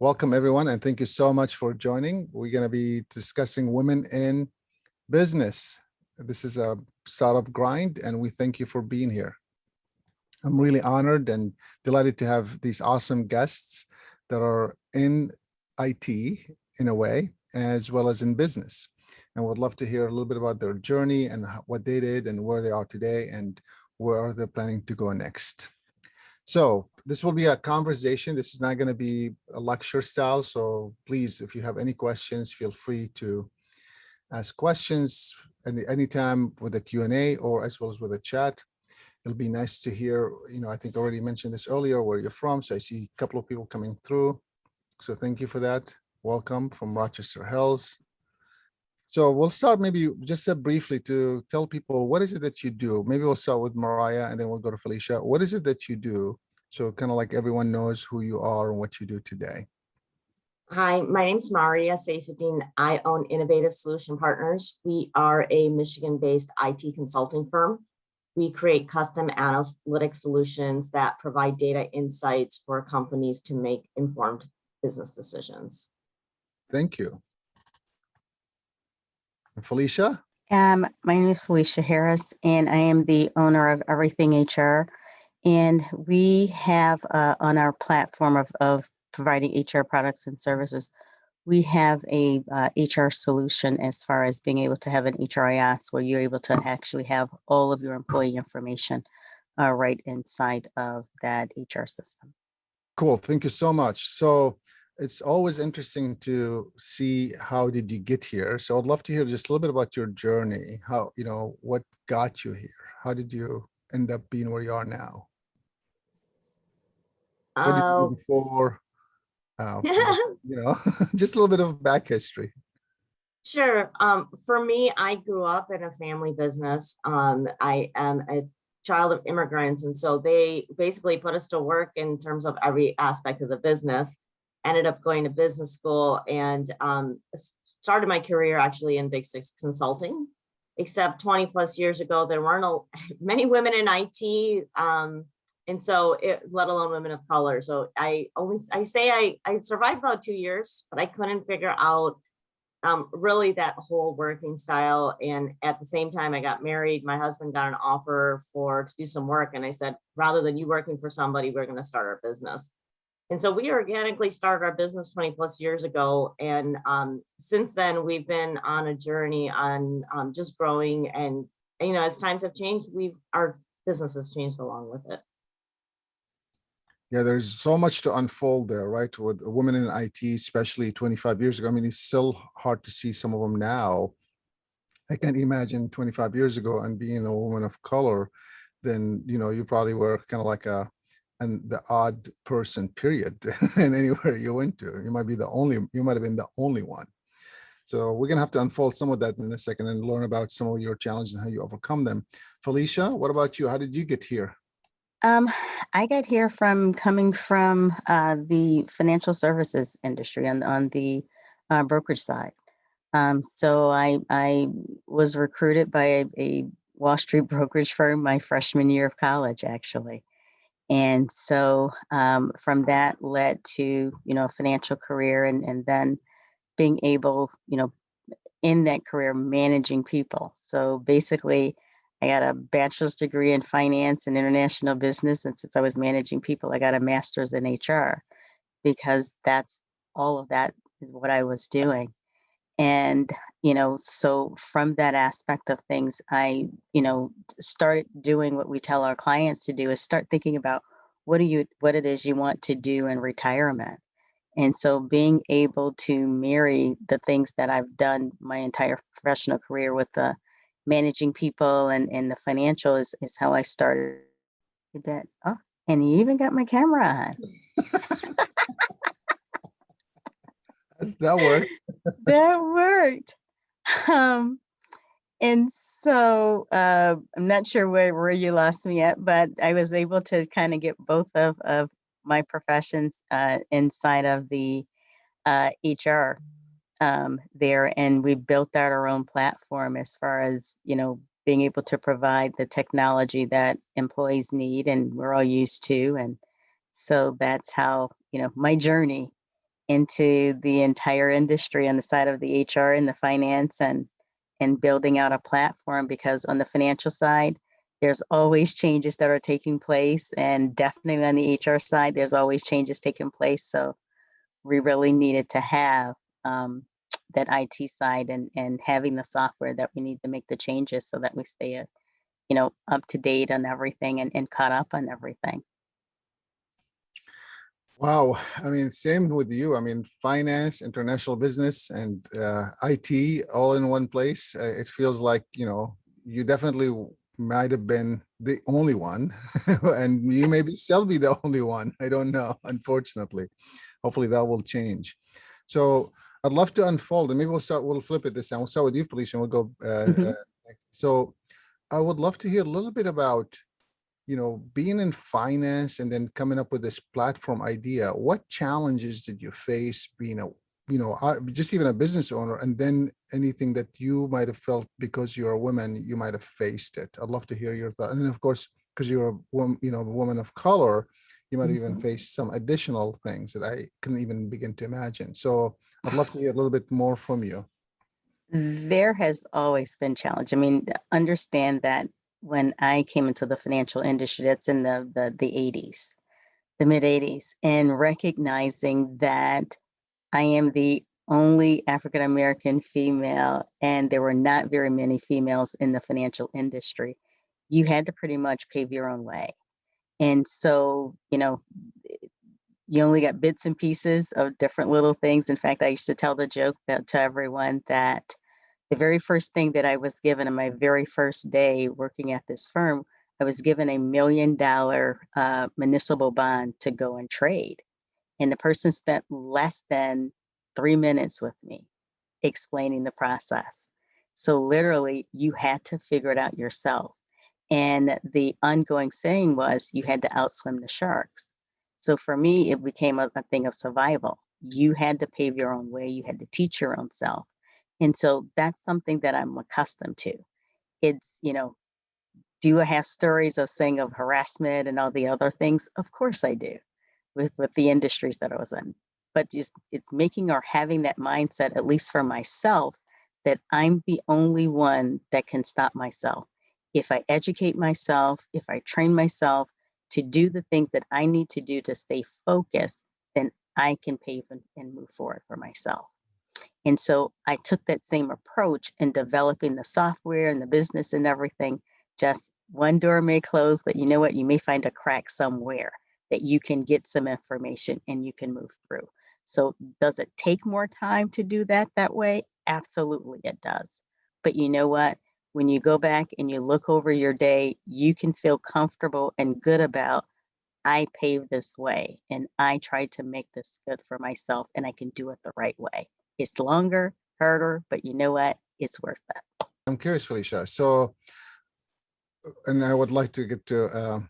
Welcome, everyone, and thank you so much for joining. We're going to be discussing women in business. This is a startup grind, and we thank you for being here. I'm really honored and delighted to have these awesome guests that are in IT in a way, as well as in business. And would love to hear a little bit about their journey and what they did and where they are today and where they're planning to go next. So this will be a conversation. This is not going to be a lecture style. So please, if you have any questions, feel free to ask questions anytime with a Q&A or as well as with a chat. It'll be nice to hear, I think I already mentioned this earlier, where you're from. So I see a couple of people coming through. So thank you for that. Welcome from Rochester Hills. So we'll start maybe just briefly to tell people, what is it that you do? Maybe we'll start with Mariah and then we'll go to Felicia. What is it that you do? So kind of like everyone knows who you are and what you do today. Hi, my name's Maria Saifuddin. I own Innovative Solution Partners. We are a Michigan-based IT consulting firm. We create custom analytic solutions that provide data insights for companies to make informed business decisions. Thank you. And Felicia? My name is Felicia Harris, and I am the owner of Everything HR. And we have on our platform of providing HR products and services, we have a HR solution as far as being able to have an HRIS where you're able to actually have all of your employee information right inside of that HR system. Cool. Thank you so much. So it's always interesting to see how did you get here. So I'd love to hear just a little bit about your journey. How, what got you here? How did you end up being where you are now? What did you do before? Just a little bit of back history. Sure. For me, I grew up in a family business. I am a child of immigrants. And so they basically put us to work in terms of every aspect of the business. Ended up going to business school and started my career actually in Big Six Consulting, except 20 plus years ago, there weren't many women in IT. And so, let alone women of color. So I survived about 2 years, but I couldn't figure out really that whole working style. And at the same time, I got married. My husband got an offer to do some work. And I said, rather than you working for somebody, we're going to start our business. And so we organically started our business 20 plus years ago. And since then, we've been on a journey on just growing. And, as times have changed, our business has changed along with it. Yeah, there's so much to unfold there, right? With women in IT, especially 25 years ago. I mean, it's still hard to see some of them now. I can't imagine 25 years ago and being a woman of color, then, you probably were kind of like the odd person, period. And anywhere you went to, you might have been the only one. So we're going to have to unfold some of that in a second and learn about some of your challenges and how you overcome them. Felicia, what about you? How did you get here? I got here coming from the financial services industry on the brokerage side. So I was recruited by a Wall Street brokerage firm my freshman year of college, actually. And so from that led to, a financial career and then being able, in that career, managing people. So basically, I got a bachelor's degree in finance and international business. And since I was managing people, I got a master's in HR because all of that is what I was doing. And, so from that aspect of things, I, started doing what we tell our clients to do is start thinking about what it is you want to do in retirement. And so being able to marry the things that I've done my entire professional career with the managing people and the financial is how I started that. Oh, and you even got my camera on. That worked. That worked. And so I'm not sure where you lost me at, but I was able to kind of get both of my professions inside of the HR there. And we built out our own platform as far as, being able to provide the technology that employees need and we're all used to. And so that's how, my journey into the entire industry on the side of the HR and the finance and building out a platform, because on the financial side, there's always changes that are taking place, and definitely on the HR side, there's always changes taking place. So we really needed to have that IT side and having the software that we need to make the changes so that we stay, up to date on everything and caught up on everything. Wow. I mean, same with you. I mean, finance, international business, and IT all in one place. It feels like, you definitely might have been the only one, and you maybe still be the only one. I don't know, unfortunately. Hopefully that will change. So I'd love to unfold, and maybe we'll flip it this time. We'll start with you, Felicia, and we'll go Mhm. next. So I would love to hear a little bit about being in finance and then coming up with this platform idea. What challenges did you face being just even a business owner, and then anything that you might have felt because you're a woman, you might have faced it? I'd love to hear your thought. And then, of course, because you're a woman, a woman of color, you might even Mhm. face some additional things that I couldn't even begin to imagine. So I'd love to hear a little bit more from you. There has always been challenge. I mean, understand that when I came into the financial industry, that's in the 80s, the mid 80s, and recognizing that I am the only African American female, and there were not very many females in the financial industry. You had to pretty much pave your own way. And so, you only got bits and pieces of different little things. In fact, I used to tell the joke to everyone that the very first thing that I was given on my very first day working at this firm, I was given a $1 million municipal bond to go and trade. And the person spent less than 3 minutes with me explaining the process. So literally, you had to figure it out yourself. And the ongoing saying was you had to outswim the sharks. So for me, it became a thing of survival. You had to pave your own way, you had to teach your own self. And so that's something that I'm accustomed to. It's, do I have stories of saying of harassment and all the other things? Of course I do with the industries that I was in. But just it's making or having that mindset, at least for myself, that I'm the only one that can stop myself. If I educate myself, if I train myself to do the things that I need to do to stay focused, then I can pave and move forward for myself. And so I took that same approach in developing the software and the business and everything. Just one door may close, but you know what? You may find a crack somewhere that you can get some information and you can move through. So, does it take more time to do that way? Absolutely, it does. But you know what? When you go back and you look over your day, you can feel comfortable and good about I paved this way and I tried to make this good for myself and I can do it the right way. It's longer, harder, but you know what? It's worth it. I'm curious, Felicia. So, and I would like to get to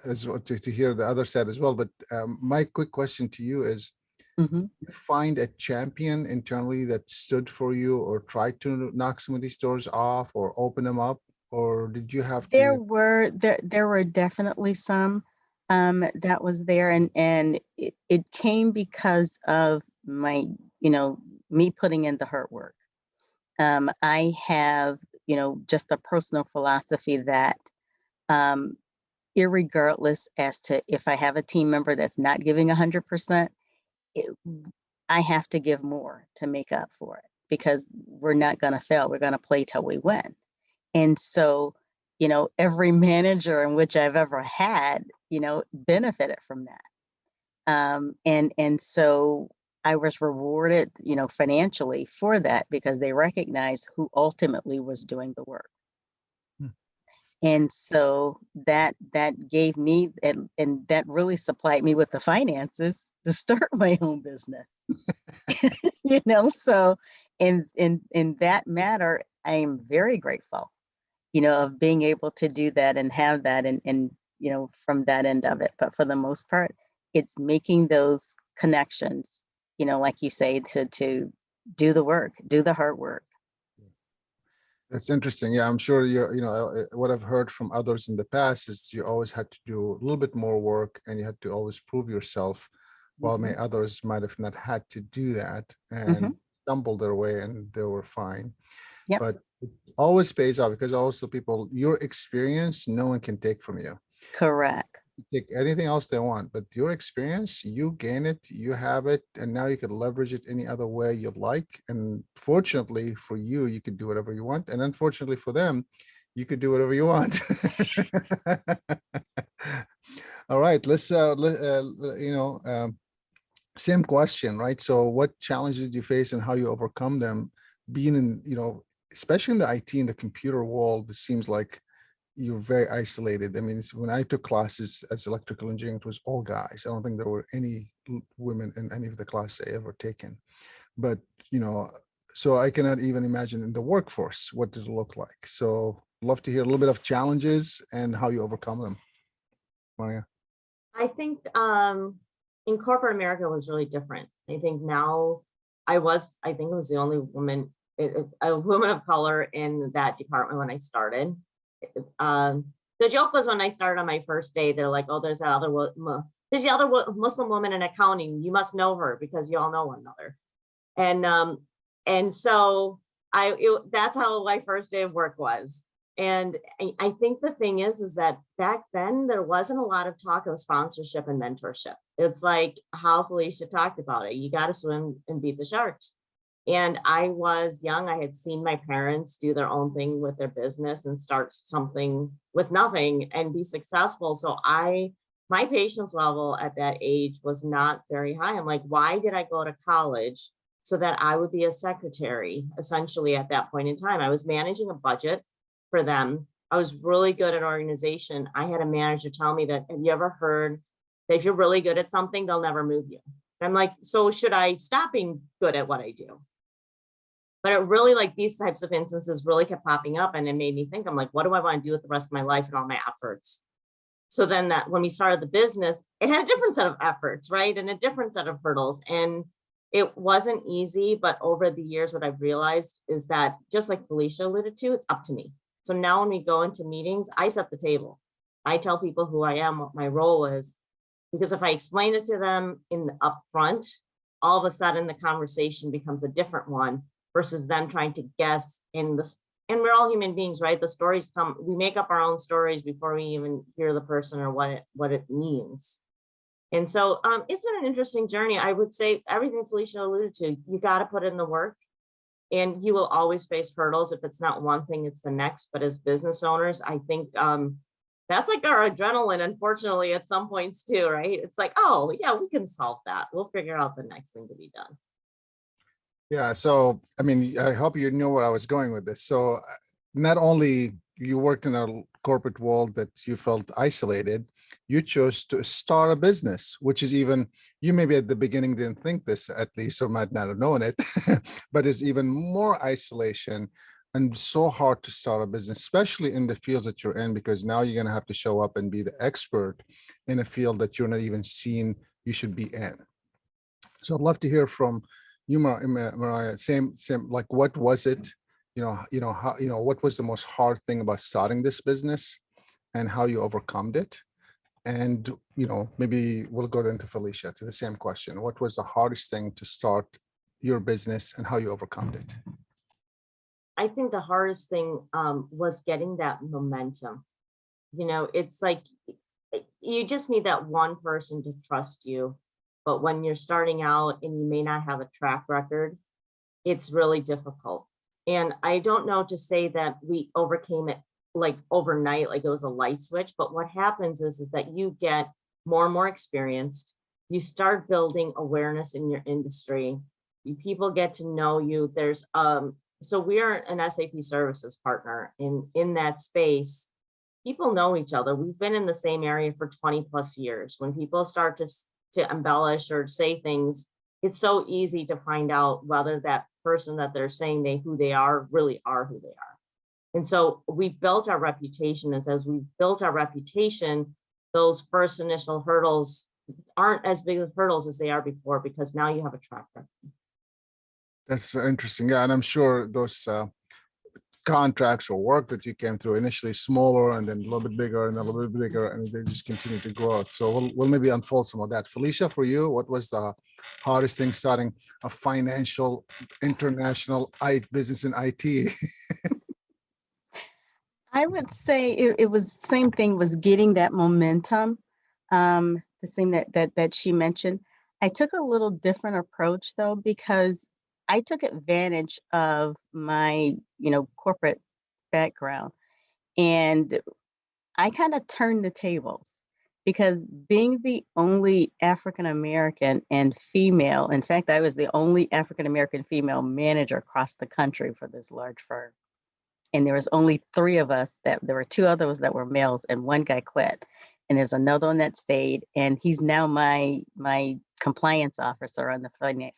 as well to hear the other side as well. But my quick question to you is: Mhm. you find a champion internally that stood for you, or tried to knock some of these doors off, or open them up, or did you have to? There were definitely some that was there, and it came because of my, me putting in the hard work. I have, just a personal philosophy that um, irregardless as to if I have a team member that's not giving 100%, it, I have to give more to make up for it because we're not going to fail. We're going to play till we win. And so, every manager in which I've ever had, benefited from that. And so I was rewarded, financially for that because they recognized who ultimately was doing the work. Hmm. And so that gave me and that really supplied me with the finances to start my own business. So in that matter, I am very grateful, of being able to do that and have that and from that end of it. But for the most part, it's making those connections, like you say, to do the work, do the hard work. That's interesting. Yeah, I'm sure what I've heard from others in the past is you always had to do a little bit more work, and you had to always prove yourself while Mhm. others might have not had to do that and Mhm. stumbled their way and they were fine. Yep. But it always pays off because also people, your experience, no one can take from you. Correct. Take anything else they want, but your experience, you gain it, you have it, and now you can leverage it any other way you'd like. And fortunately for you, you could do whatever you want. And unfortunately for them, you could do whatever you want. All right, let's same question, right? So what challenges did you face and how you overcome them being in, especially in the IT and the computer world, it seems like you're very isolated. I mean, when I took classes as electrical engineering, it was all guys. I don't think there were any women in any of the classes I ever taken. But, so I cannot even imagine in the workforce, what did it look like? So love to hear a little bit of challenges and how you overcome them, Maria. I think in corporate America was really different. I think now I think I was the only woman, a woman of color in that department when I started. The joke was when I started on my first day, they're like, oh, there's the other Muslim woman in accounting. You must know her because you all know one another. And so that's how my first day of work was. And I think the thing is that back then there wasn't a lot of talk of sponsorship and mentorship. It's like how Felicia talked about it. You got to swim and beat the sharks. And I was young. I had seen my parents do their own thing with their business and start something with nothing and be successful. So my patience level at that age was not very high. I'm like, why did I go to college so that I would be a secretary? Essentially at that point in time, I was managing a budget for them. I was really good at organization. I had a manager tell me that, have you ever heard that if you're really good at something, they'll never move you? I'm like, so should I stop being good at what I do? But it really, like, these types of instances really kept popping up, and it made me think, I'm like, what do I want to do with the rest of my life and all my efforts? So then that when we started the business, it had a different set of efforts, right? And a different set of hurdles. And it wasn't easy, but over the years, what I've realized is that, just like Felicia alluded to, it's up to me. So now when we go into meetings, I set the table. I tell people who I am, what my role is, because if I explain it to them in the upfront, all of a sudden the conversation becomes a different one versus them trying to guess in this. And we're all human beings, right? The stories come, we make up our own stories before we even hear the person or what it means. And so it's been an interesting journey. I would say everything Felicia alluded to, you got to put in the work. And you will always face hurdles. If it's not one thing, it's the next. But as business owners, I think that's like our adrenaline, unfortunately, at some points too, right? It's like, oh, yeah, we can solve that. We'll figure out the next thing to be done. Yeah. So, I mean, I hope you know where I was going with this. So not only you worked in a corporate world that you felt isolated, you chose to start a business, which is even, you maybe at the beginning didn't think this, at least, or might not have known it, but it's even more isolation and so hard to start a business, especially in the fields that you're in, because now you're going to have to show up and be the expert in a field that you're not even seen you should be in. So I'd love to hear from you, Mariah. Same, like, what was it? What was the most hard thing about starting this business and how you overcome it? And, maybe we'll go into Felicia to the same question. What was the hardest thing to start your business and how you overcome it? I think the hardest thing was getting that momentum. It's like you just need that one person to trust you. But when you're starting out and you may not have a track record, it's really difficult. And I don't know to say that we overcame it like overnight, like it was a light switch. But what happens is that you get more and more experienced. You start building awareness in your industry. People get to know you. So we are an SAP services partner in that space. People know each other. We've been in the same area for 20 plus years. When people start to embellish or say things, it's so easy to find out whether that person that they're saying who they are really are who they are. And so we built our reputation. As we built our reputation, those first initial hurdles aren't as big of hurdles as they are before, because now you have a track record. That's interesting. Yeah, and I'm sure those contracts or work that you came through, initially smaller and then a little bit bigger and a little bit bigger, and they just continue to grow. So we'll maybe unfold some of that. Felicia, for you, what was the hardest thing starting a financial international business in IT? I would say it was same thing, was getting that momentum. The same that she mentioned. I took a little different approach though, because I took advantage of my, corporate background, and I kind of turned the tables, because being the only African American and female, in fact, I was the only African American female manager across the country for this large firm. And there was only three of us, that there were two others that were males, and one guy quit. And there's another one that stayed, and he's now my compliance officer on the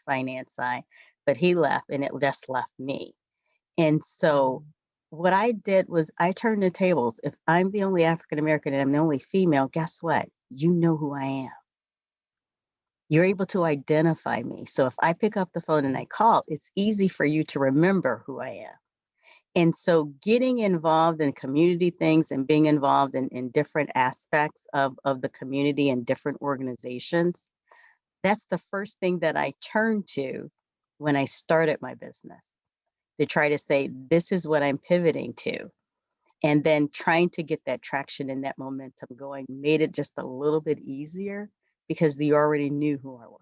finance side, but he left and it just left me. And so what I did was I turned the tables. If I'm the only African American and I'm the only female, guess what? You know who I am. You're able to identify me. So if I pick up the phone and I call, it's easy for you to remember who I am. And so getting involved in community things and being involved in different aspects of the community and different organizations, that's the first thing that I turned to when I started my business, to try to say, this is what I'm pivoting to. And then trying to get that traction and that momentum going made it just a little bit easier, because you already knew who I was.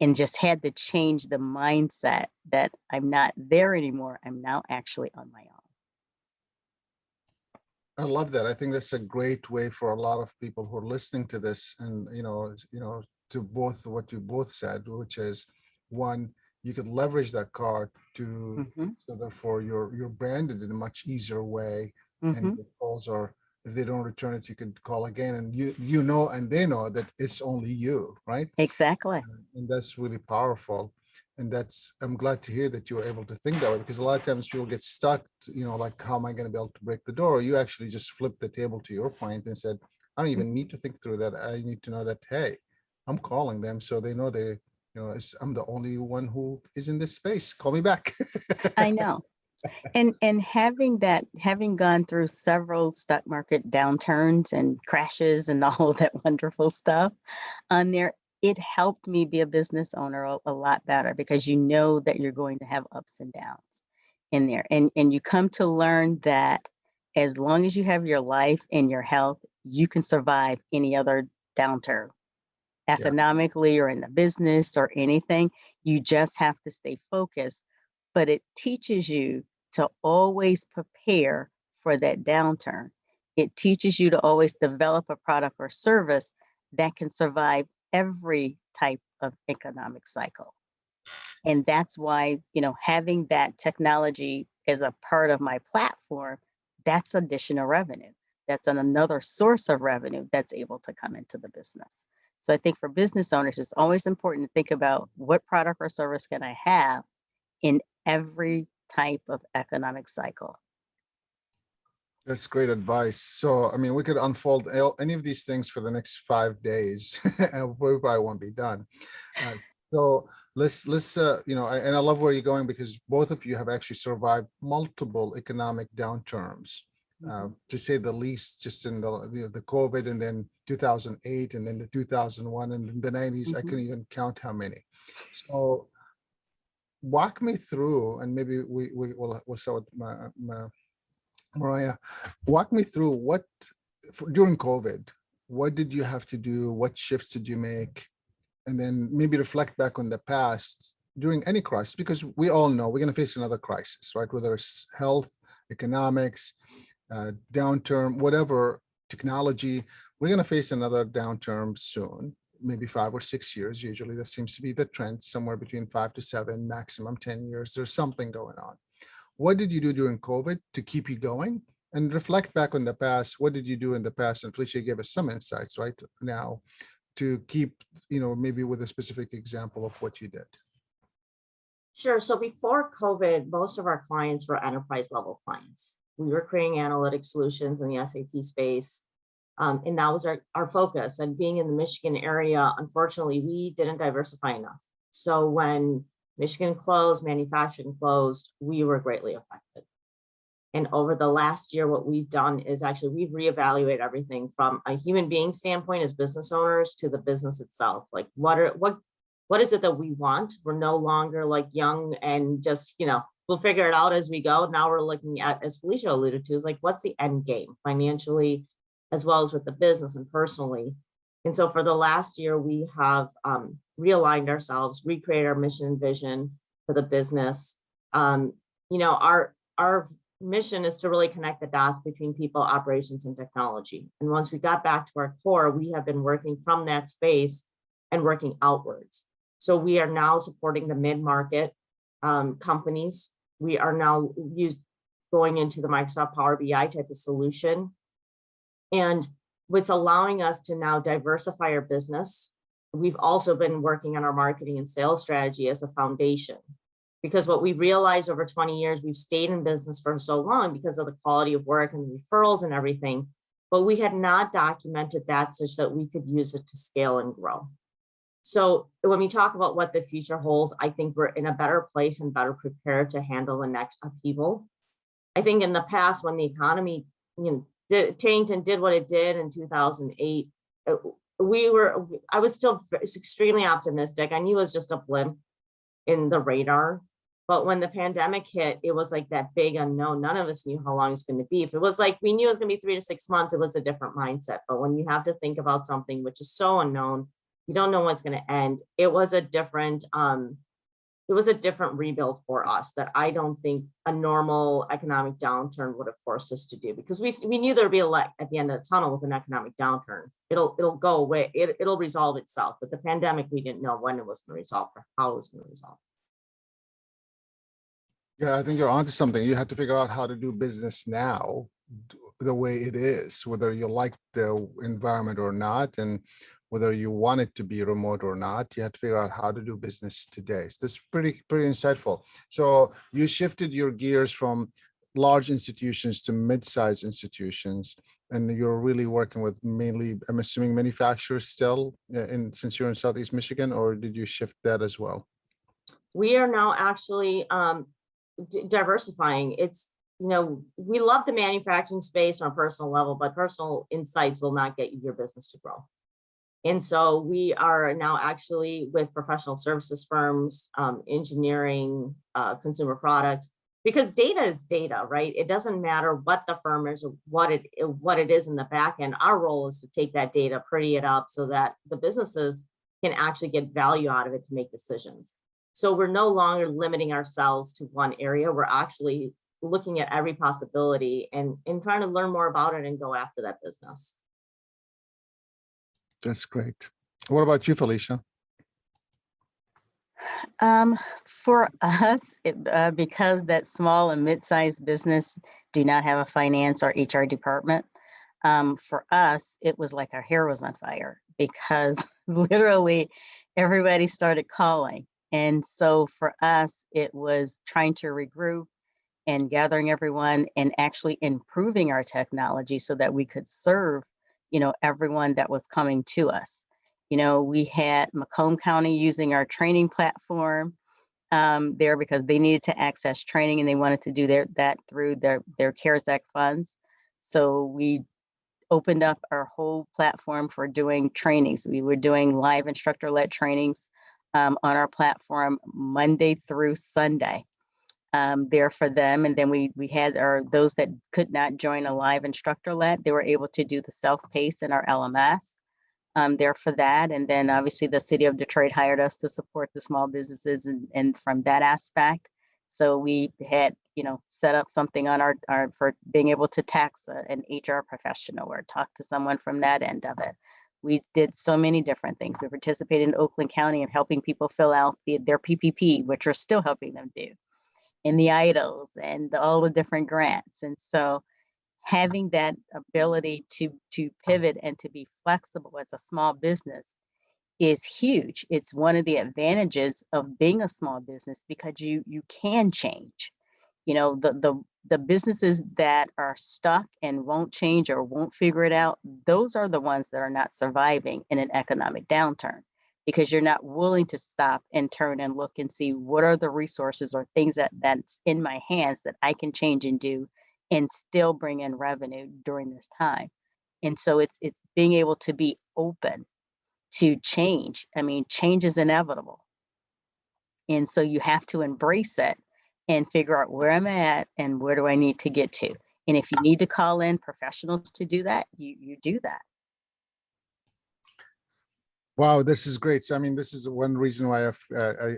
And just had to change the mindset that I'm not there anymore. I'm now actually on my own. I love that. I think that's a great way for a lot of people who are listening to this, and to both what you both said, which is, one, you could leverage that card to so therefore you're branded in a much easier way, and the calls are, if they don't return it, you could call again, and and they know that it's only you, right? Exactly. And that's really powerful. And I'm glad to hear that you were able to think that way, because a lot of times people get stuck, like, how am I going to be able to break the door? You actually just flipped the table to your point and said, I don't even need to think through that. I need to know that, hey, I'm calling them, so they know I'm the only one who is in this space. Call me back. I know. And having gone through several stock market downturns and crashes and all of that wonderful stuff on there, it helped me be a business owner a lot better, because you know that you're going to have ups and downs in there. And you come to learn that as long as you have your life and your health, you can survive any other downturn, economically or in the business or anything. You just have to stay focused. But it teaches you to always prepare for that downturn. It teaches you to always develop a product or service that can survive every type of economic cycle. And that's why, having that technology as a part of my platform, that's additional revenue. That's another source of revenue that's able to come into the business. So I think for business owners, it's always important to think about, what product or service can I have in every type of economic cycle. That's great advice. So, I mean, we could unfold any of these things for the next 5 days, and we probably won't be done. So let's and I love where you're going, because both of you have actually survived multiple economic downturns, to say the least, just in the COVID, and then 2008, and then the 2001, and then the 90s. I couldn't even count how many. So walk me through, and maybe we'll start with Mariah. Walk me through during COVID, what did you have to do? What shifts did you make? And then maybe reflect back on the past during any crisis, because we all know we're going to face another crisis, right? Whether it's health, economics, downturn, whatever, technology, we're going to face another downturn soon, maybe 5 or 6 years. Usually that seems to be the trend, somewhere between 5 to 7, maximum 10 years. There's something going on. What did you do during COVID to keep you going? And reflect back on the past. What did you do in the past? And Felicia gave us some insights right now to keep, maybe with a specific example of what you did. Sure. So before COVID, most of our clients were enterprise level clients. We were creating analytic solutions in the SAP space. And that was our focus. And being in the Michigan area, unfortunately, we didn't diversify enough. So when Michigan closed, manufacturing closed, we were greatly affected. And over the last year, what we've done is actually we've reevaluated everything from a human being standpoint as business owners to the business itself. Like what is it that we want? We're no longer like young and just, we'll figure it out as we go. Now we're looking at, as Felicia alluded to, is like, what's the end game financially, as well as with the business and personally. And so for the last year, we have realigned ourselves, recreated our mission and vision for the business. Our mission is to really connect the dots between people, operations, and technology. And once we got back to our core, we have been working from that space and working outwards. So we are now supporting the mid-market companies. We are now going into the Microsoft Power BI type of solution. And what's allowing us to now diversify our business. We've also been working on our marketing and sales strategy as a foundation. Because what we realized over 20 years, we've stayed in business for so long because of the quality of work and referrals and everything, but we had not documented that such that we could use it to scale and grow. So when we talk about what the future holds, I think we're in a better place and better prepared to handle the next upheaval. I think in the past, when the economy tanked and did what it did in 2008, I was still extremely optimistic. I knew it was just a blimp in the radar. But when the pandemic hit, it was like that big unknown. None of us knew how long it's going to be. If it was like we knew it was going to be 3 to 6 months, it was a different mindset. But when you have to think about something which is so unknown, you don't know what's going to end. It was a different rebuild for us that I don't think a normal economic downturn would have forced us to do, because we knew there'd be a light at the end of the tunnel with an economic downturn. It'll go away. It'll resolve itself. But the pandemic, we didn't know when it was going to resolve or how it was going to resolve. Yeah, I think you're onto something. You have to figure out how to do business now the way it is, whether you like the environment or not, and whether you want it to be remote or not. You have to figure out how to do business today. So this is pretty insightful. So you shifted your gears from large institutions to mid-sized institutions, and you're really working with mainly, I'm assuming, manufacturers still, since you're in Southeast Michigan, or did you shift that as well? We are now actually diversifying. It's, we love the manufacturing space on a personal level, but personal insights will not get you your business to grow. And so we are now actually with professional services firms, engineering, consumer products, because data is data, right? It doesn't matter what the firm is or what it is in the back end. Our role is to take that data, pretty it up so that the businesses can actually get value out of it to make decisions. So we're no longer limiting ourselves to one area. We're actually looking at every possibility and trying to learn more about it and go after that business. That's great. What about you, Felicia? For us, because that small and mid-sized business do not have a finance or HR department, for us, it was like our hair was on fire, because literally everybody started calling. And so for us, it was trying to regroup and gathering everyone and actually improving our technology so that we could serve, everyone that was coming to us. We had Macomb County using our training platform there because they needed to access training and they wanted to do that through their CARES Act funds. So we opened up our whole platform for doing trainings. We were doing live instructor-led trainings on our platform Monday through Sunday there for them. And then we had those that could not join a live instructor-led, they were able to do the self-pace in our LMS there for that. And then obviously the city of Detroit hired us to support the small businesses and from that aspect. So we had, set up something on our for being able to tax an HR professional or talk to someone from that end of it. We did so many different things. We participated in Oakland County and helping people fill out their PPP, which we're still helping them do, and the IDLs and all the different grants. And so having that ability to pivot and to be flexible as a small business is huge. It's one of the advantages of being a small business, because you can change. The businesses that are stuck and won't change or won't figure it out, those are the ones that are not surviving in an economic downturn. because you're not willing to stop and turn and look and see what are the resources or things that's in my hands that I can change and do and still bring in revenue during this time. And so it's being able to be open to change. I mean, change is inevitable. And so you have to embrace it and figure out where I'm at and where do I need to get to. And if you need to call in professionals to do that, you do that. Wow, this is great. So, I mean, this is one reason why I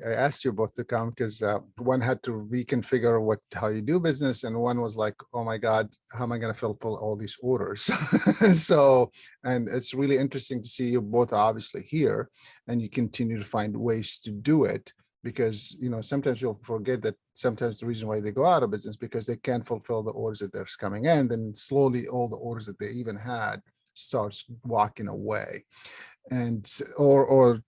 asked you both to come, because one had to reconfigure how you do business, and one was like, oh my God, how am I going to fulfill all these orders? So, and it's really interesting to see you both obviously here, and you continue to find ways to do it, because sometimes you'll forget that sometimes the reason why they go out of business because they can't fulfill the orders that there's coming in. Then slowly all the orders that they even had starts walking away. And or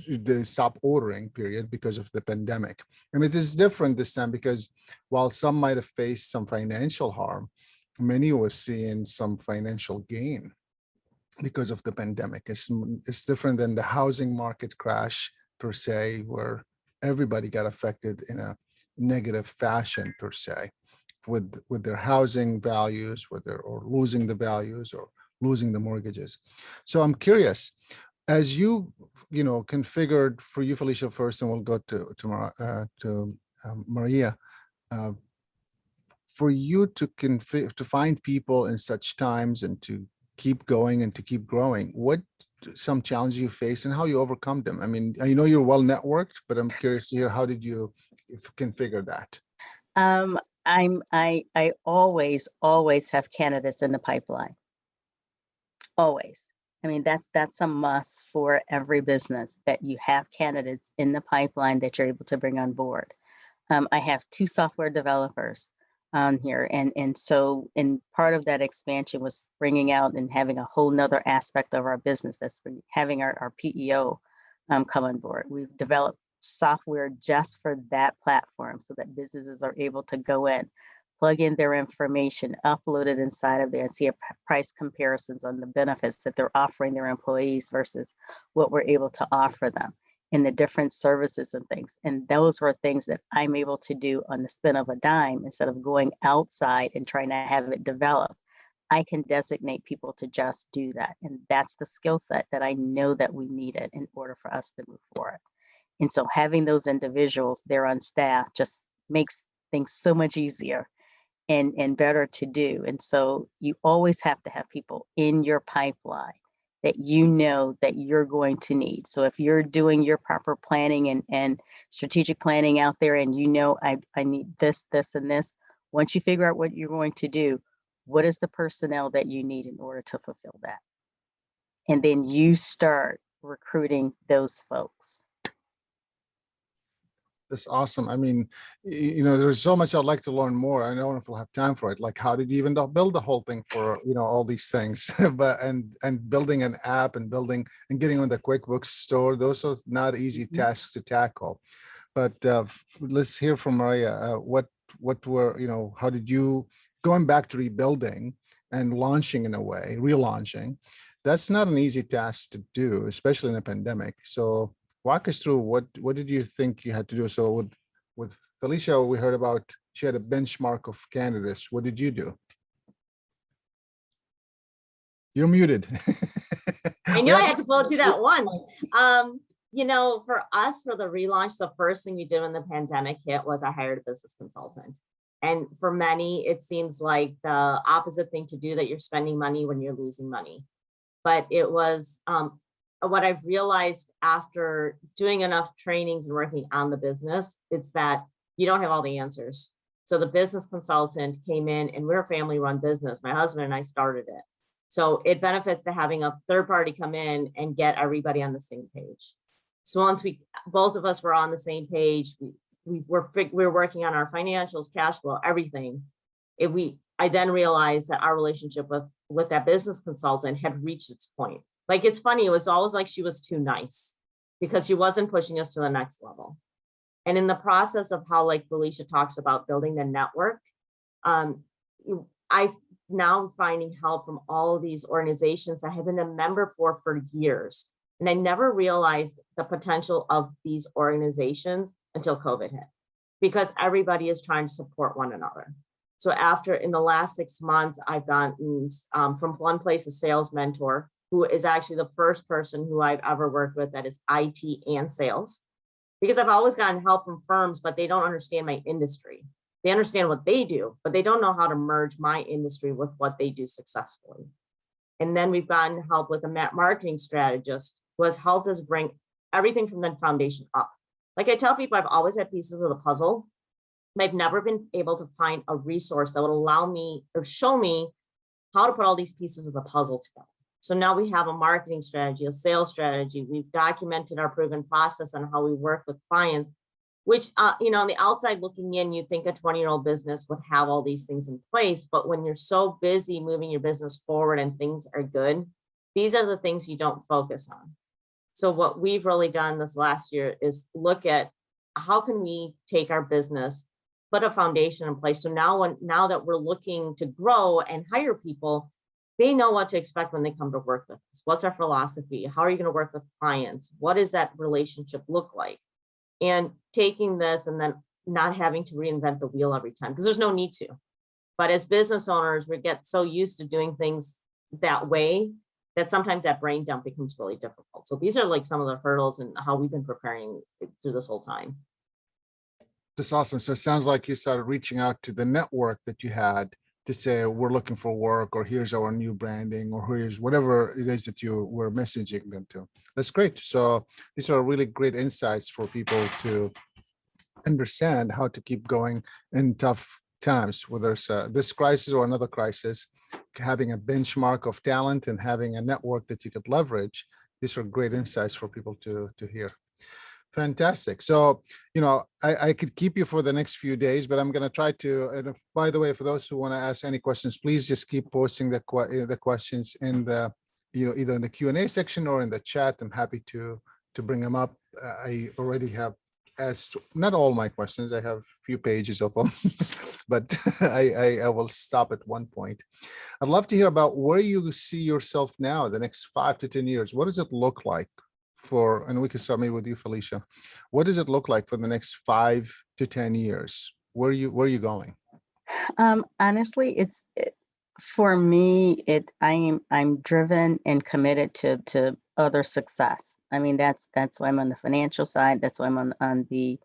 they stop ordering period because of the pandemic. And it is different this time because while some might have faced some financial harm, many were seeing some financial gain because of the pandemic. It's different than the housing market crash per se, where everybody got affected in a negative fashion per se, with their housing values, or losing the values, or losing the mortgages. So I'm curious, as you configured for you, Felicia, first, and we'll go to Maria, for you to find people in such times and to keep going and to keep growing, what some challenges you face and how you overcome them? I mean, I know you're well networked, but I'm curious to hear, how did you configure that? I always have candidates in the pipeline. Always. I mean, that's a must for every business, that you have candidates in the pipeline that you're able to bring on board. I have 2 software developers on here. And so part of that expansion was bringing out and having a whole nother aspect of our business, that's having our PEO come on board. We've developed software just for that platform so that businesses are able to go in, plug in their information, upload it inside of there, and see a price comparisons on the benefits that they're offering their employees versus what we're able to offer them, and the different services and things. And those were things that I'm able to do on the spin of a dime instead of going outside and trying to have it develop. I can designate people to just do that. And that's the skill set that I know that we needed in order for us to move forward. And so having those individuals there on staff just makes things so much easier and better to do. And so you always have to have people in your pipeline that you know that you're going to need. So if you're doing your proper planning and strategic planning out there, and I need this, and this, once you figure out what you're going to do, what is the personnel that you need in order to fulfill that? And then you start recruiting those folks. That's awesome. I mean, there's so much I'd like to learn more. I don't know if we'll have time for it. Like, how did you even build the whole thing for, all these things, but, and building an app and getting on the QuickBooks store, those are not easy tasks to tackle. But let's hear from Maria. What were, how did you, going back to rebuilding and launching in a way, relaunching, that's not an easy task to do, especially in a pandemic. So walk us through what did you think you had to do? So with Felicia, we heard about, she had a benchmark of candidates. What did you do? You're muted. I knew I had to go do that once. For us, for the relaunch, the first thing we did when the pandemic hit was I hired a business consultant. And for many, it seems like the opposite thing to do, that you're spending money when you're losing money. But it was what I've realized after doing enough trainings and working on the business, it's that you don't have all the answers. So the business consultant came in, and we're a family run business. My husband and I started it. So it benefits to having a third party come in and get everybody on the same page. So once both of us were on the same page, we're working on our financials, cash flow, everything. I then realized that our relationship with that business consultant had reached its point. Like, it's funny, it was always like she was too nice because she wasn't pushing us to the next level. And in the process of how, like Felicia talks about building the network, I'm now finding help from all of these organizations that I've been a member for years. And I never realized the potential of these organizations until COVID hit, because everybody is trying to support one another. So after, in the last 6 months, I've gotten from one place a sales mentor, who is actually the first person who I've ever worked with that is IT and sales, because I've always gotten help from firms, but they don't understand my industry. They understand what they do, but they don't know how to merge my industry with what they do successfully. And then we've gotten help with a marketing strategist who has helped us bring everything from the foundation up. Like I tell people, I've always had pieces of the puzzle, and I've never been able to find a resource that would allow me or show me how to put all these pieces of the puzzle together. So now we have a marketing strategy, a sales strategy. We've documented our proven process on how we work with clients, which, you know, on the outside looking in, you think a 20-year-old business would have all these things in place. But when you're so busy moving your business forward and things are good, these are the things you don't focus on. So what we've really done this last year is look at how can we take our business, put a foundation in place. So now that we're looking to grow and hire people, they know what to expect when they come to work with us. What's our philosophy? How are you going to work with clients? What does that relationship look like? And taking this and then not having to reinvent the wheel every time, because there's no need to. But as business owners, we get so used to doing things that way that sometimes that brain dump becomes really difficult. So these are like some of the hurdles and how we've been preparing through this whole time. That's awesome. So it sounds like you started reaching out to the network that you had to say, we're looking for work, or here's our new branding, or here's whatever it is that you were messaging them to. That's great. So these are really great insights for people to understand how to keep going in tough times, whether it's this crisis or another crisis. Having a benchmark of talent and having a network that you could leverage, these are great insights for people to hear. Fantastic. So, you know, I could keep you for the next few days, but I'm going to try to, and if, by the way, for those who want to ask any questions, please just keep posting the questions in the, you know, either in the Q&A section or in the chat. I'm happy to bring them up. I already have asked not all my questions. I have a few pages of them, but I will stop at one point. I'd love to hear about where you see yourself now, the next 5 to 10 years. What does it look like for, and we can start maybe with you, Felicia. What does it look like for the next 5 to 10 years? Where are you going? Honestly, for me, I'm driven and committed to other success. I mean, that's why I'm on the financial side. That's why I'm on the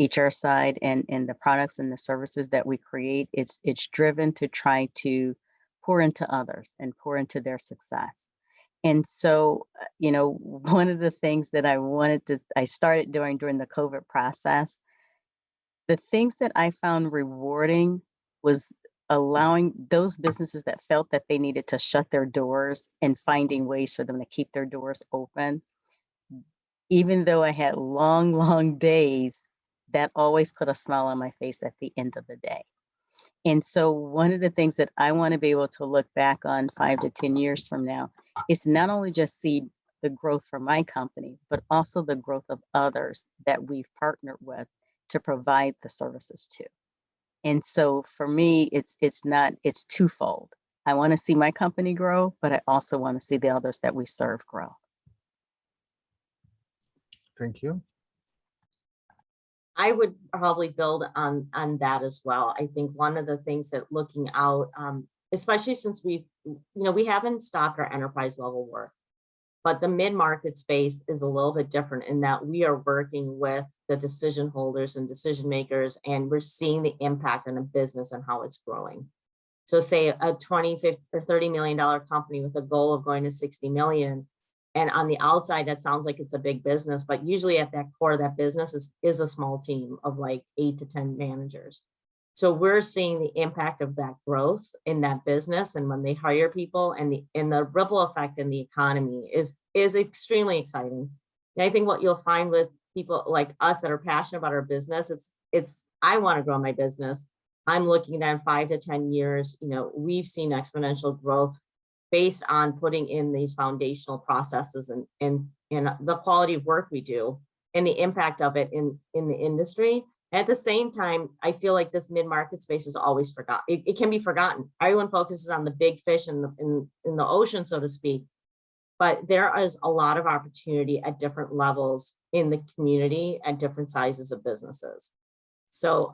HR side, and the products and the services that we create. It's driven to try to pour into others and pour into their success. And so, you know, one of the things that I started doing during the COVID process, the things that I found rewarding was allowing those businesses that felt that they needed to shut their doors and finding ways for them to keep their doors open. Even though I had long, long days, that always put a smile on my face at the end of the day. And so one of the things that I want to be able to look back on 5 to 10 years from now is not only just see the growth for my company, but also the growth of others that we've partnered with to provide the services to. And so for me, it's twofold. I want to see my company grow, but I also want to see the others that we serve grow. Thank you. I would probably build on that as well. I think one of the things that looking out, especially since we haven't stopped our enterprise level work, but the mid-market space is a little bit different in that we are working with the decision holders and decision makers, and we're seeing the impact on a business and how it's growing. So say a 20, 50, or $30 million company with a goal of going to 60 million. And on the outside, that sounds like it's a big business, but usually at that core of that business is a small team of like 8 to 10 managers. So we're seeing the impact of that growth in that business. And when they hire people, and the ripple effect in the economy is extremely exciting. And I think what you'll find with people like us that are passionate about our business, I want to grow my business. I'm looking at 5 to 10 years, you know, we've seen exponential growth based on putting in these foundational processes and the quality of work we do and the impact of it in the industry. At the same time, I feel like this mid-market space is always forgotten. It can be forgotten. Everyone focuses on the big fish in the ocean, so to speak. but there is a lot of opportunity at different levels in the community at different sizes of businesses. So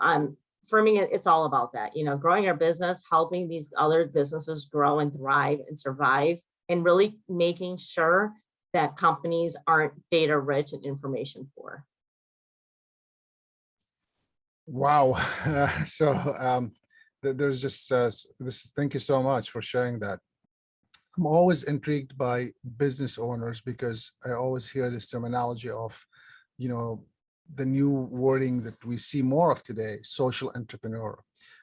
for me, it's all about that, you know, growing our business, helping these other businesses grow and thrive and survive, and really making sure that companies aren't data rich and information poor. Wow. There's just this. Thank you so much for sharing that. I'm always intrigued by business owners because I always hear this terminology of, you know, the new wording that we see more of today, social entrepreneur.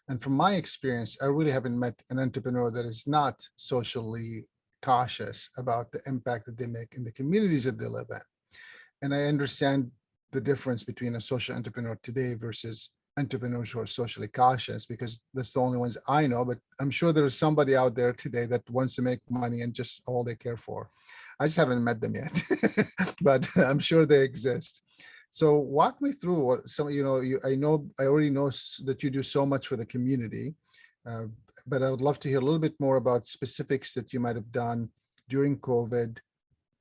And from my experience, I really haven't met an entrepreneur that is not socially cautious about the impact that they make in the communities that they live in. And I understand the difference between a social entrepreneur today versus entrepreneurs who are socially cautious, because that's the only ones I know, but I'm sure there's somebody out there today that wants to make money and just all they care for. I just haven't met them yet, but I'm sure they exist. So walk me through what some, you know, I already know that you do so much for the community, uh, but I would love to hear a little bit more about specifics that you might have done during COVID.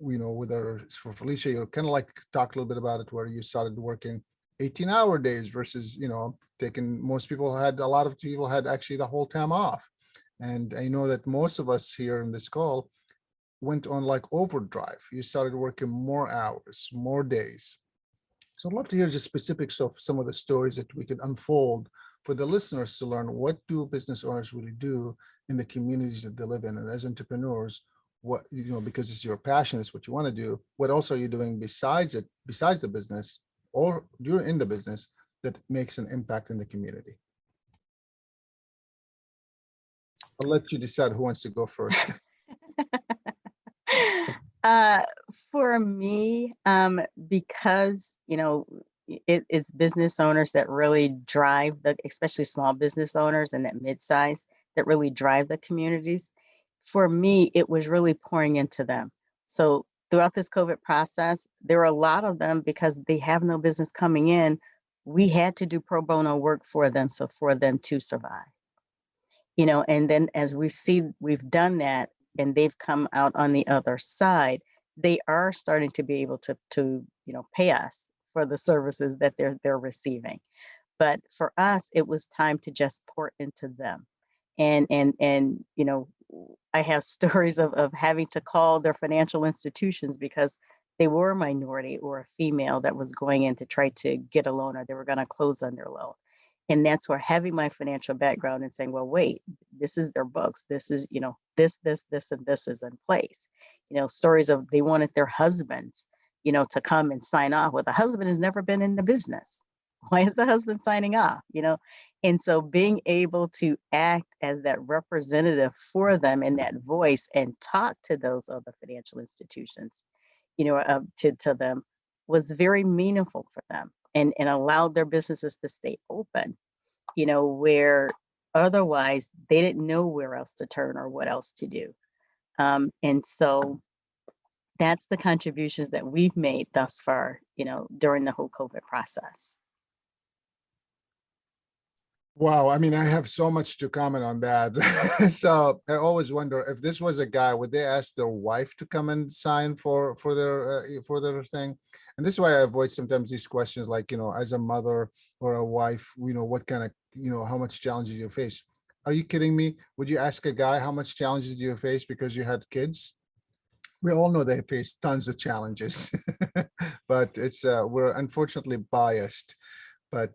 You know, whether for Felicia, you're kind of like talk a little bit about it, where you started working 18-hour days versus, you know, taking, most people had, a lot of people had actually the whole time off. And I know that most of us here in this call went on like overdrive. You started working more hours, more days. So I'd love to hear just specifics of some of the stories that we could unfold for the listeners to learn, what do business owners really do in the communities that they live in? And as entrepreneurs, what, you know, because it's your passion, it's what you want to do, what else are you doing besides it, besides the business or during in the business, that makes an impact in the community? I'll let you decide who wants to go first. Uh, for me, because, you know, it's business owners that really drive the, especially small business owners and that mid-size that really drive the communities. For me, it was really pouring into them. So throughout this COVID process, there were a lot of them, because they have no business coming in, we had to do pro bono work for them, so for them to survive. You know, and then as we see, we've done that and they've come out on the other side, they are starting to be able to you know, pay us for the services that they're receiving. But for us, it was time to just pour into them. And you know, I have stories of having to call their financial institutions because they were a minority or a female that was going in to try to get a loan, or they were going to close on their loan. And that's where having my financial background and saying, well, wait, this is their books. This is, you know, this, and this is in place. You know, stories of they wanted their husbands, you know, to come and sign off. Well, the husband has never been in the business. Why is the husband signing off? You know, and so being able to act as that representative for them and that voice and talk to those other financial institutions, you know, to them was very meaningful for them, and allowed their businesses to stay open, you know, where otherwise they didn't know where else to turn or what else to do. And so that's the contributions that we've made thus far, you know, during the whole COVID process. Wow, I mean, I have so much to comment on that. So I always wonder if this was a guy, would they ask their wife to come and sign for their thing? And this is why I avoid sometimes these questions, like, you know, as a mother or a wife, you know, what kind of, you know, how much challenges you face? Are you kidding me? Would you ask a guy how much challenges do you face because you had kids? We all know they face tons of challenges, but it's we're unfortunately biased. But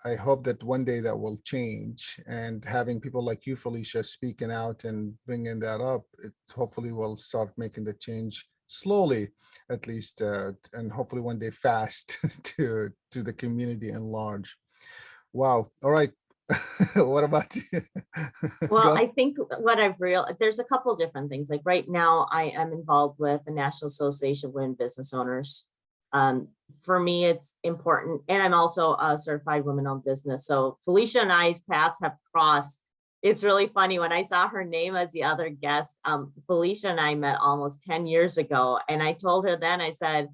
I hope that one day that will change, and having people like you, Felicia, speaking out and bringing that up, it hopefully will start making the change slowly, at least, and hopefully one day fast to the community in large. Wow. All right. What about you? Well, Go. I think what I've realized, there's a couple different things. Like right now, I am involved with the National Association of Women Business Owners. For me, it's important. And I'm also a certified women-owned business. So Felicia and I's paths have crossed. It's really funny. When I saw her name as the other guest, Felicia and I met almost 10 years ago. And I told her then, I said,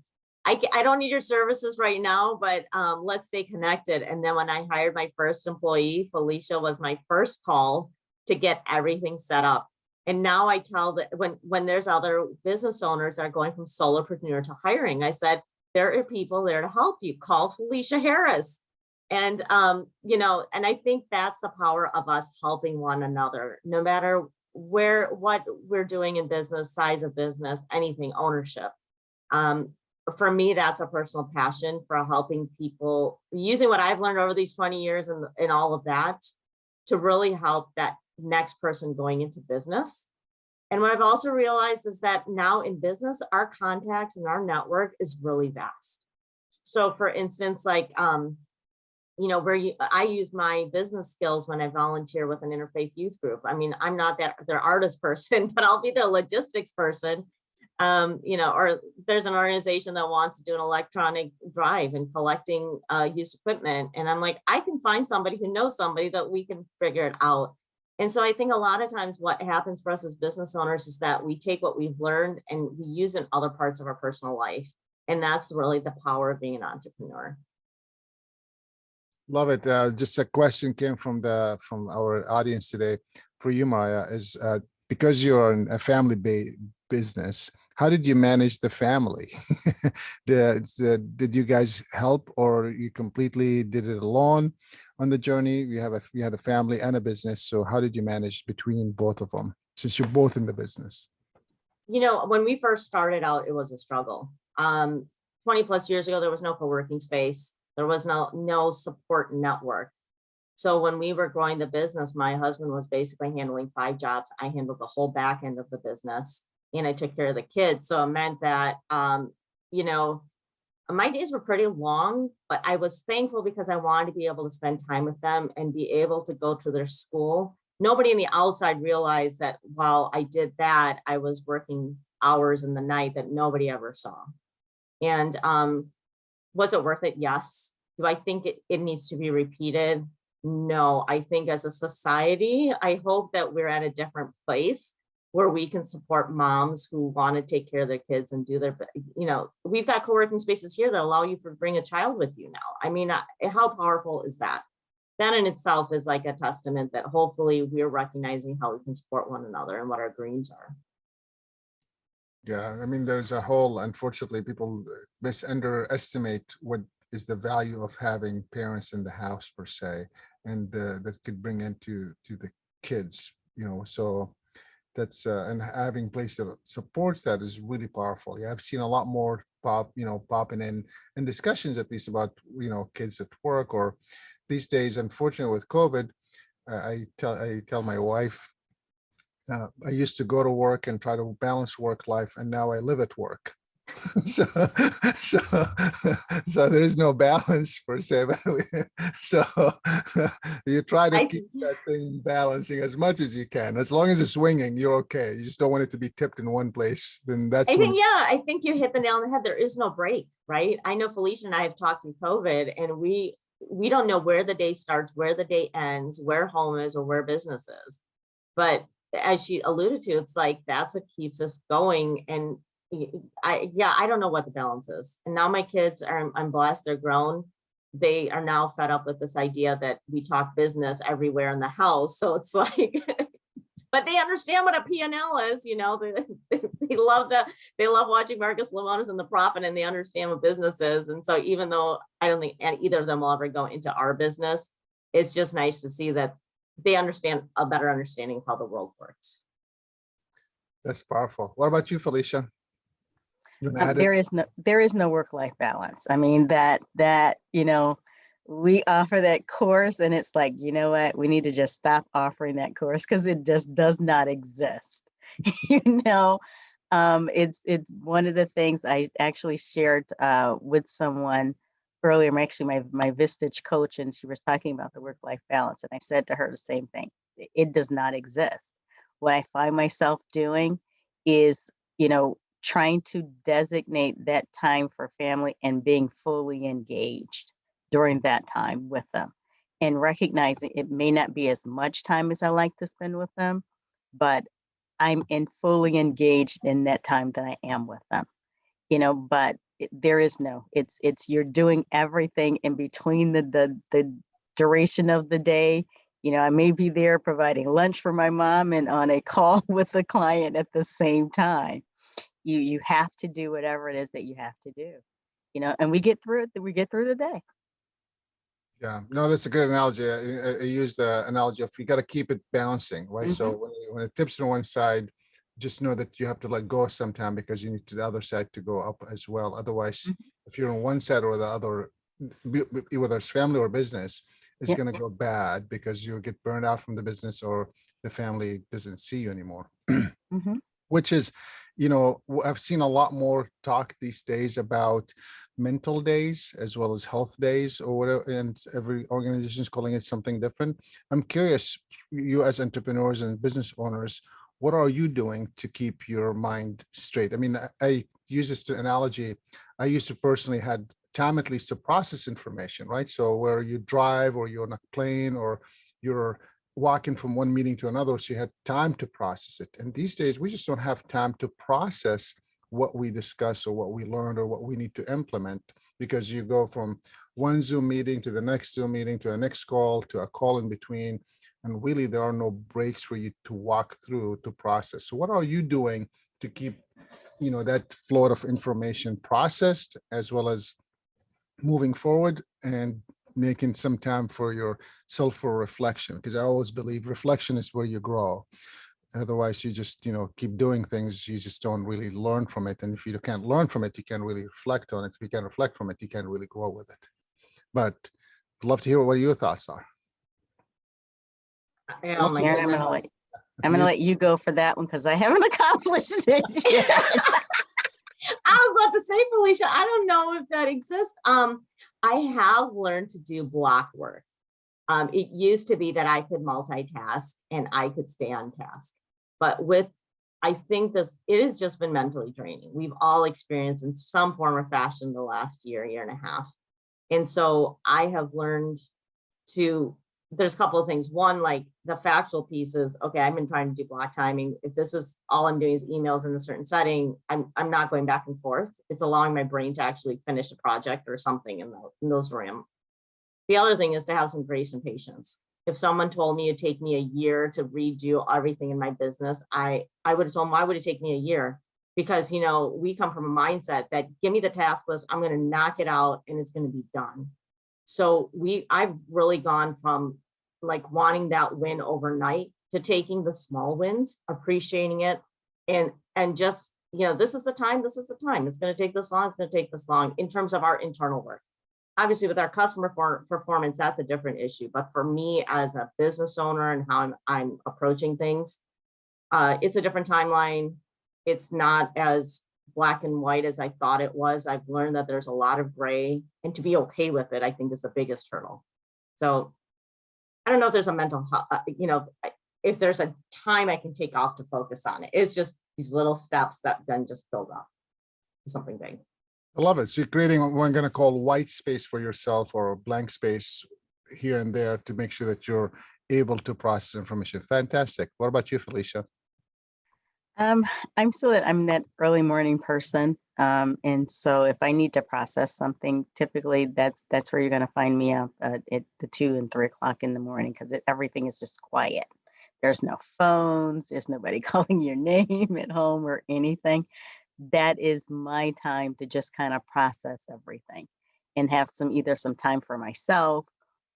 I don't need your services right now, but let's stay connected. And then when I hired my first employee, Felicia was my first call to get everything set up. And now I tell that when there's other business owners that are going from solopreneur to hiring, I said, there are people there to help you. Call Felicia Harris. And, and I think that's the power of us helping one another, no matter what we're doing in business, size of business, anything, ownership. For me, that's a personal passion for helping people, using what I've learned over these 20 years and all of that to really help that next person going into business. And what I've also realized is that now in business, our contacts and our network is really vast. So for instance, like, I use my business skills when I volunteer with an interfaith youth group. I mean, I'm not their artist person, but I'll be their logistics person. Or there's an organization that wants to do an electronic drive and collecting used equipment. And I'm like, I can find somebody who knows somebody that we can figure it out. And so I think a lot of times what happens for us as business owners is that we take what we've learned and we use it in other parts of our personal life. And that's really the power of being an entrepreneur. Love it. Just a question came from our audience today for you, Maya, is because you're in a family business, how did you manage the family? Did you guys help, or you completely did it alone on the journey? You had a family and a business, so how did you manage between both of them, since you're both in the business? When we first started out, it was a struggle. 20 plus years ago, there was no co-working space. There was no support network. So when we were growing the business, my husband was basically handling 5 jobs. I handled the whole back end of the business, and I took care of the kids. So it meant that, my days were pretty long, but I was thankful because I wanted to be able to spend time with them and be able to go to their school. Nobody on the outside realized that while I did that, I was working hours in the night that nobody ever saw. And was it worth it? Yes. Do I think it needs to be repeated? No. I think as a society, I hope that we're at a different place where we can support moms who want to take care of their kids and do their, we've got co-working spaces here that allow you to bring a child with you now. I mean, how powerful is that? That in itself is like a testament that hopefully we're recognizing how we can support one another and what our dreams are. Yeah, I mean, there's a whole, unfortunately, people underestimate what is the value of having parents in the house per se, and that could bring into the kids, so that's and having a place that supports that is really powerful. Yeah, I've seen a lot more popping in discussions, at least about kids at work, or these days, unfortunately with COVID, I tell my wife, I used to go to work and try to balance work life, and now I live at work. so there is no balance per se, but so you try to keep that thing balancing as much as you can. As long as it's swinging, you're okay. You just don't want it to be tipped in one place. Then that's I think you hit the nail on the head. There is no break, right? I know Felicia and I have talked through COVID, and we don't know where the day starts, where the day ends, where home is, or where business is. But as she alluded to, it's like that's what keeps us going. And I don't know what the balance is. And now my kids I'm blessed, they're grown. They are now fed up with this idea that we talk business everywhere in the house. So it's like, but they understand what a P&L is, they love watching Marcus Lemonis and The Profit, and they understand what business is. And so even though I don't think either of them will ever go into our business, it's just nice to see that they understand a better understanding of how the world works. That's powerful. What about you, Felicia? There is no work-life balance. I mean, that we offer that course, and it's like, you know what, we need to just stop offering that course because it just does not exist. It's one of the things I actually shared with someone earlier. I'm actually my Vistage coach, and she was talking about the work-life balance, and I said to her the same thing. It does not exist. What I find myself doing is, trying to designate that time for family and being fully engaged during that time with them, and recognizing it may not be as much time as I like to spend with them, but I'm fully engaged in that time that I am with them, but there is it's you're doing everything in between the duration of the day I may be there providing lunch for my mom and on a call with the client at the same time. You have to do whatever it is that you have to do, and we get through it. We get through the day. Yeah, no, that's a good analogy. I use the analogy of you got to keep it bouncing, right? So when it tips to one side, just know that you have to let go sometime because you need to the other side to go up as well. Otherwise, if you're on one side or the other, whether it's family or business, it's Yep. going to go bad because you get burned out from the business or the family doesn't see you anymore. Which is, I've seen a lot more talk these days about mental days as well as health days or whatever, and every organization is calling it something different. I'm curious, you as entrepreneurs and business owners, what are you doing to keep your mind straight? I mean, I use this analogy. I used to personally had time at least to process information, right? So where you drive or you're on a plane or you're walking from one meeting to another, so you had time to process it. And these days we just don't have time to process what we discuss or what we learned or what we need to implement, because you go from one Zoom meeting to the next Zoom meeting to the next call to a call in between, and really there are no breaks for you to walk through to process. So what are you doing to keep that flow of information processed as well as moving forward and making some time for yourself for reflection? Because I always believe reflection is where you grow. Otherwise, you just, keep doing things, you just don't really learn from it. And if you can't learn from it, you can't really reflect on it. If you can't reflect from it, you can't really grow with it. But I'd love to hear what your thoughts are. Oh my Yeah, goodness. I'm gonna let you go for that one because I haven't accomplished it yet. I was about to say, Felicia, I don't know if that exists. I have learned to do block work. It used to be that I could multitask and I could stay on task, but I think it has just been mentally draining. We've all experienced in some form or fashion the last year and a half. And so I have learned there's a couple of things. One, like the factual pieces. Okay, I've been trying to do block timing. If this is all I'm doing is emails in a certain setting, I'm not going back and forth. It's allowing my brain to actually finish a project or something in those realms. The other thing is to have some grace and patience. If someone told me it'd take me a year to redo everything in my business, I would have told them, why would it take me a year? Because, we come from a mindset that give me the task list, I'm going to knock it out and it's going to be done. So I've really gone from like wanting that win overnight to taking the small wins, appreciating it, and just, this is the time. It's going to take this long. It's going to take this long in terms of our internal work. Obviously, with our customer performance, that's a different issue. But for me as a business owner and how I'm approaching things, it's a different timeline. It's not as black and white as I thought it was. I've learned that there's a lot of gray, and to be okay with it, I think is the biggest hurdle. So I don't know if there's a mental, if there's a time I can take off to focus on it. It's just these little steps that then just build up to something big. I love it. So you're creating what I'm going to call white space for yourself or blank space here and there to make sure that you're able to process information. Fantastic. What about you, Felicia? I'm that early morning person. And so if I need to process something, typically that's where you're going to find me up at the 2 and 3 o'clock in the morning, because everything is just quiet. There's no phones. There's nobody calling your name at home or anything. That is my time to just kind of process everything and have either some time for myself,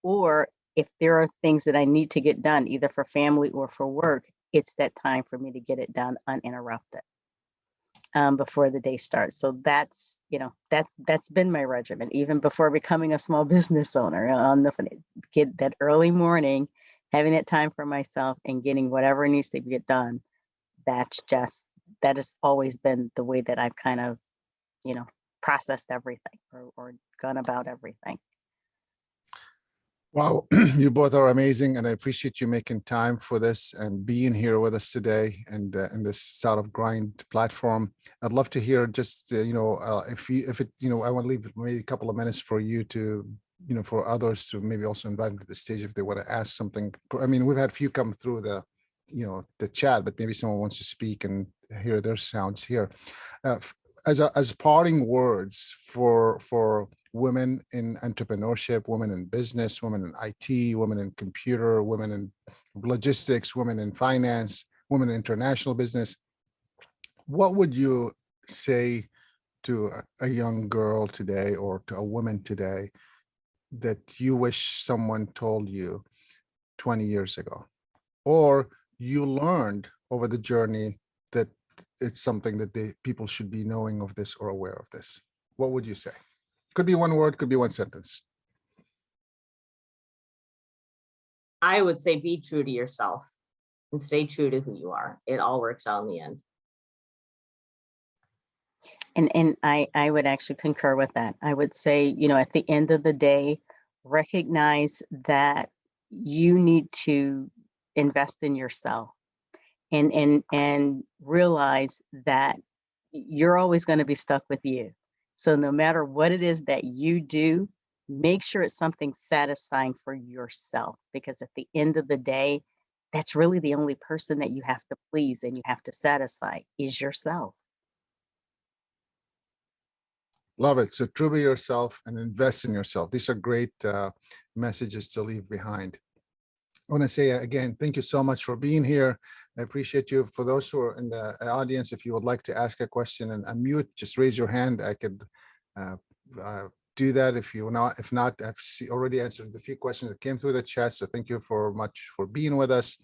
or if there are things that I need to get done, either for family or for work, it's that time for me to get it done uninterrupted before the day starts. So that's been my regimen, even before becoming a small business owner. Get that early morning, having that time for myself and getting whatever needs to get done. That has always been the way that I've kind of, processed everything or gone about everything. Wow, you both are amazing, and I appreciate you making time for this and being here with us today and in this sort of grind platform. I'd love to hear just I want to leave maybe a couple of minutes for you to for others to maybe also invite them to the stage if they want to ask something. I mean, we've had a few come through the chat, but maybe someone wants to speak and hear their sounds here. As parting words for women in entrepreneurship, women in business, women in IT, women in computer, women in logistics, women in finance, women in international business. What would you say to a young girl today or to a woman today that you wish someone told you 20 years ago, or you learned over the journey that it's something that people should be knowing of this or aware of this? What would you say? Could be one word, could be one sentence. I would say be true to yourself and stay true to who you are. It all works out in the end. And I would actually concur with that. I would say, at the end of the day, recognize that you need to invest in yourself and realize that you're always going to be stuck with you. So no matter what it is that you do, make sure it's something satisfying for yourself, because at the end of the day, that's really the only person that you have to please and you have to satisfy is yourself. Love it. So true to yourself and invest in yourself. These are great messages to leave behind. I want to say again, thank you so much for being here. I appreciate you. For those who are in the audience, if you would like to ask a question and unmute, just raise your hand. I could do that if you not. If not, I've already answered the few questions that came through the chat. So thank you much for being with us.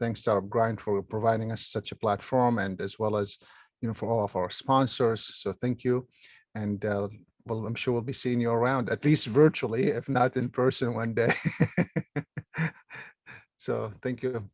Thanks Startup Grind for providing us such a platform, and as well as for all of our sponsors. So thank you. And well, I'm sure we'll be seeing you around, at least virtually, if not in person one day. So thank you.